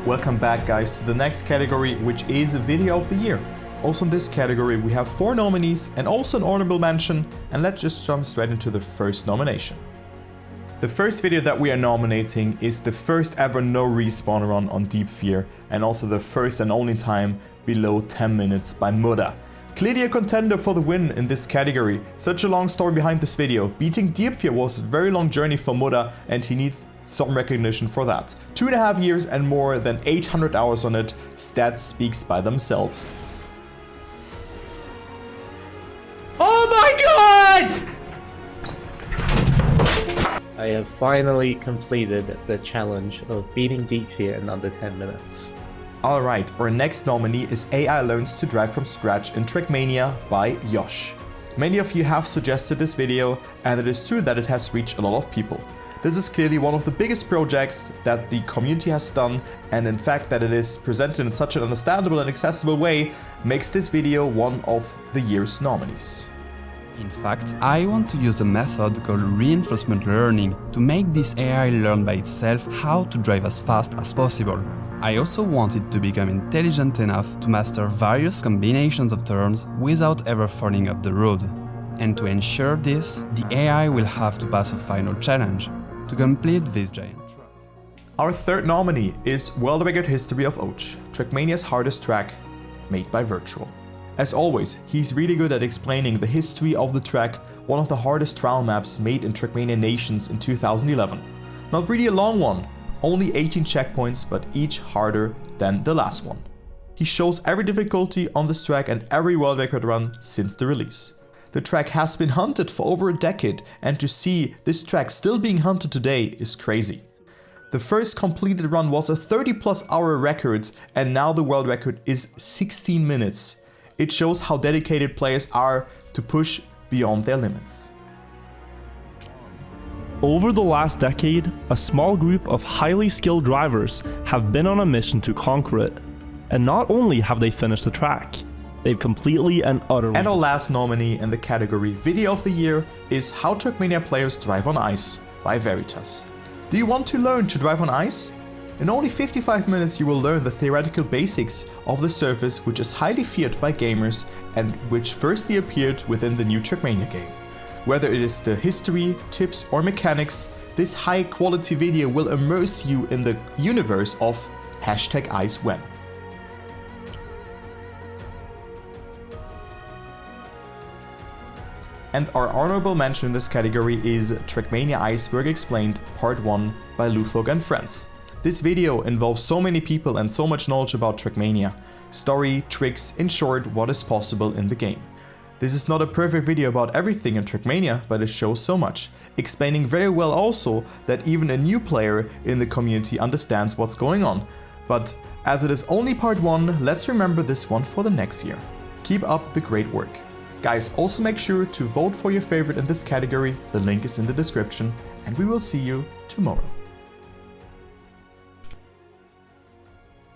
Welcome back guys to the next category, which is Video of the Year. Also in this category we have 4 nominees and also an honorable mention, and let's just jump straight into the first nomination. The first video that we are nominating is the first ever no respawn run on Deep Fear, and also the first and only time below 10 minutes by Muda. Clearly a contender for the win in this category. Such a long story behind this video. Beating Deep Fear was a very long journey for Muda, and he needs some recognition for that. 2.5 years and more than 800 hours on it. Stats speaks by themselves. Oh my god! I have finally completed the challenge of beating Deep Fear in under 10 minutes. Alright, our next nominee is AI learns to drive from scratch in Trackmania by Yosh. Many of you have suggested this video, and it is true that it has reached a lot of people. This is clearly one of the biggest projects that the community has done, and in fact that it is presented in such an understandable and accessible way makes this video one of the year's nominees. In fact, I want to use a method called reinforcement learning to make this AI learn by itself how to drive as fast as possible. I also want it to become intelligent enough to master various combinations of turns without ever falling off the road. And to ensure this, the AI will have to pass a final challenge to complete this giant track. Our third nominee is World Record History of Och, Trackmania's hardest track, made by Virtual. As always, he's really good at explaining the history of the track, one of the hardest trial maps made in Trackmania Nations in 2011. Not really a long one, only 18 checkpoints, but each harder than the last one. He shows every difficulty on this track and every world record run since the release. The track has been hunted for over a decade, and to see this track still being hunted today is crazy. The first completed run was a 30+ hour record, and now the world record is 16 minutes. It shows how dedicated players are to push beyond their limits. Over the last decade, a small group of highly skilled drivers have been on a mission to conquer it. And not only have they finished the track, they've completely and utterly... And our last nominee in the category Video of the Year is How Trackmania Players Drive on Ice by Veritas. Do you want to learn to drive on ice? In only 55 minutes you will learn the theoretical basics of the surface, which is highly feared by gamers and which firstly appeared within the new Trackmania game. Whether it is the history, tips or mechanics, this high quality video will immerse you in the universe of #IceWhen. And our honorable mention in this category is Trackmania Iceberg Explained Part 1 by Lufog and Friends. This video involves so many people and so much knowledge about Trackmania. Story, tricks, in short, what is possible in the game. This is not a perfect video about everything in Trackmania, but it shows so much, explaining very well also that even a new player in the community understands what's going on. But as it is only part 1, let's remember this one for the next year. Keep up the great work. Guys, also make sure to vote for your favorite in this category, the link is in the description, and we will see you tomorrow.